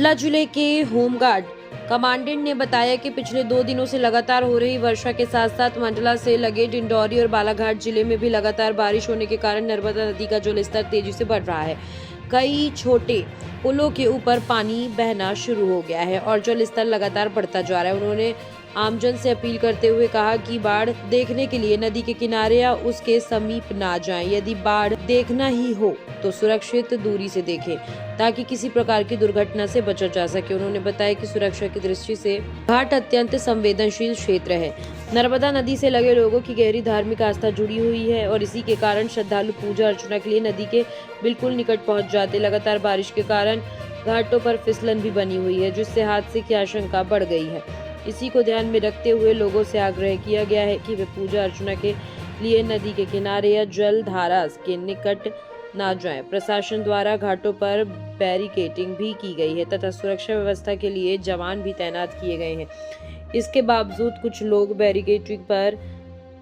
मंडला जिले के home guard commandant ने बताया कि पिछले 2 दिनों से लगातार हो रही वर्षा के साथ साथ मंडला से लगे डिंडौरी और बालाघाट जिले में भी लगातार बारिश होने के कारण नर्मदा नदी का जलस्तर तेजी से बढ़ रहा है। कई छोटे पुलों के ऊपर पानी बहना शुरू हो गया है और जलस्तर लगातार बढ़ता जा रहा है। उन्होंने आमजन से अपील करते हुए कहा कि बाढ़ देखने के लिए नदी के किनारे या उसके समीप ना जाएं। यदि बाढ़ देखना ही हो तो सुरक्षित दूरी से देखें ताकि किसी प्रकार की दुर्घटना से बचा जा सके। उन्होंने बताया कि सुरक्षा की दृष्टि से घाट अत्यंत संवेदनशील क्षेत्र है। नर्मदा नदी से लगे लोगों की गहरी धार्मिक आस्था जुड़ी हुई है और इसी के कारण श्रद्धालु पूजा अर्चना के लिए नदी के बिल्कुल निकट पहुंच जाते। लगातार बारिश के कारण घाटों पर फिसलन भी बनी हुई है जिससे हादसे की आशंका बढ़ गई है। इसी को ध्यान में रखते हुए लोगों से आग्रह किया गया है कि वे पूजा अर्चना के लिए नदी के किनारे या जल धारा के निकट ना जाएं। प्रशासन द्वारा घाटों पर बैरिकेडिंग भी की गई है तथा सुरक्षा व्यवस्था के लिए जवान भी तैनात किए गए हैं। इसके बावजूद कुछ लोग बैरिकेडिंग पर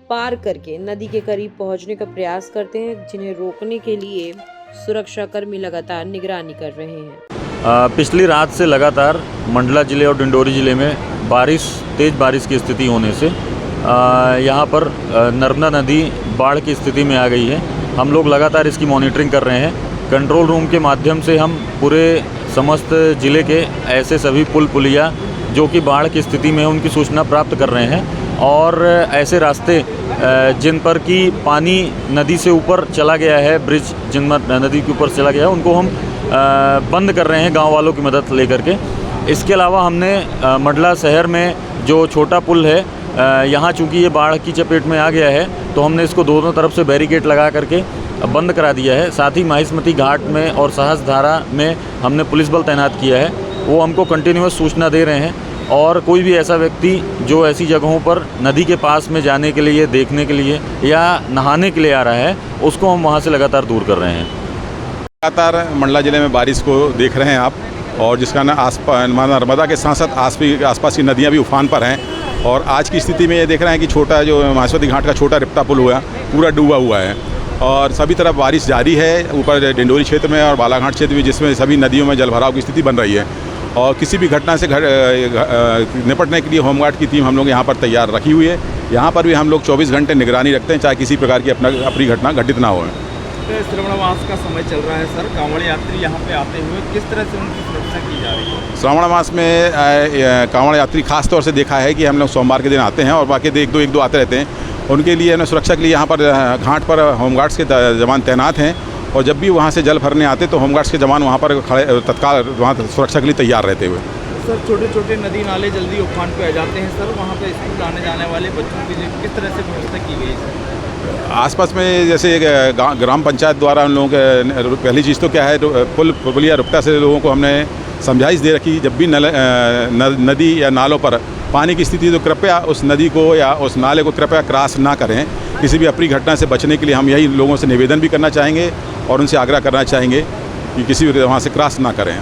पार करके नदी के करीब पहुंचने का प्रयास करते हैं, जिन्हें रोकने के लिए सुरक्षा कर्मी लगातार निगरानी कर रहे हैं। पिछली रात से लगातार मंडला जिले और डिंडौरी जिले में तेज़ बारिश की स्थिति होने से यहाँ पर नर्मदा नदी बाढ़ की स्थिति में आ गई है। हम लोग लगातार इसकी मॉनिटरिंग कर रहे हैं। कंट्रोल रूम के माध्यम से हम पूरे समस्त ज़िले के ऐसे सभी पुल पुलिया जो कि बाढ़ की स्थिति में उनकी सूचना प्राप्त कर रहे हैं और ऐसे रास्ते जिन पर कि पानी नदी से ऊपर चला गया है, ब्रिज जिन पर नदी के ऊपर चला गया है, उनको हम बंद कर रहे हैं गांव वालों की मदद लेकर के। इसके अलावा हमने मंडला शहर में जो छोटा पुल है यहाँ चूँकि ये बाढ़ की चपेट में आ गया है तो हमने इसको दोनों तरफ से बैरिकेड लगा करके बंद करा दिया है। साथ ही माहिष्मती घाट में और साहस धारा में हमने पुलिस बल तैनात किया है, वो हमको कंटिन्यूअस सूचना दे रहे हैं और कोई भी ऐसा व्यक्ति जो ऐसी जगहों पर नदी के पास में जाने के लिए, देखने के लिए या नहाने के लिए आ रहा है उसको हम वहाँ से लगातार दूर कर रहे हैं। लगातार मंडला जिले में बारिश को देख रहे हैं आप, और जिसका नर्मदा के साथ साथ आसपास की नदियाँ भी उफान पर हैं। और आज की स्थिति में ये देख रहे हैं कि छोटा जो माहिष्मती घाट का छोटा रिप्ता पुल हुआ पूरा डूबा हुआ है और सभी तरफ बारिश जारी है। ऊपर डिंडौरी क्षेत्र में और बालाघाट क्षेत्र में जिसमें सभी नदियों में जलभराव की स्थिति बन रही है और किसी भी घटना से निपटने के लिए होमगार्ड की टीम हम लोग यहाँ पर तैयार रखी हुई है। यहाँ पर भी हम लोग 24 घंटे निगरानी रखते हैं, चाहे किसी प्रकार की अपनी घटना घटित ना हो। श्रावण मास का समय चल रहा है सर, कांवड़ यात्री यहाँ पे आते हुए किस तरह से उनकी सुरक्षा की जा रही है? श्रावण मास में कांवड़ यात्री खास तौर से देखा है कि हम लोग सोमवार के दिन आते हैं और बाकी एक दो आते रहते हैं। उनके लिए ना सुरक्षा के लिए यहाँ पर घाट पर होमगार्ड्स के जवान तैनात हैं और जब भी वहाँ से जल भरने आते तो होमगार्ड्स के जवान वहाँ पर खड़े तत्काल वहाँ सुरक्षा के लिए तैयार रहते हुए। सर छोटे छोटे नदी नाले जल्दी उफान पे आ जाते हैं सर, वहाँ पे स्कूल आने जाने वाले बच्चों की किस तरह से व्यवस्था की गई है? आसपास में जैसे ग्राम पंचायत द्वारा उन लोगों के पहली चीज़ तो क्या है, पुलिया रुपटा से लोगों को हमने समझाइश दे रखी, जब भी नदी या नालों पर पानी की स्थिति तो कृपया उस नदी को या उस नाले को कृपया क्रॉस ना करें। किसी भी अप्रिय घटना से बचने के लिए हम यही लोगों से निवेदन भी करना चाहेंगे और उनसे आग्रह करना चाहेंगे कि किसी भी वहाँ से क्रॉस ना करें।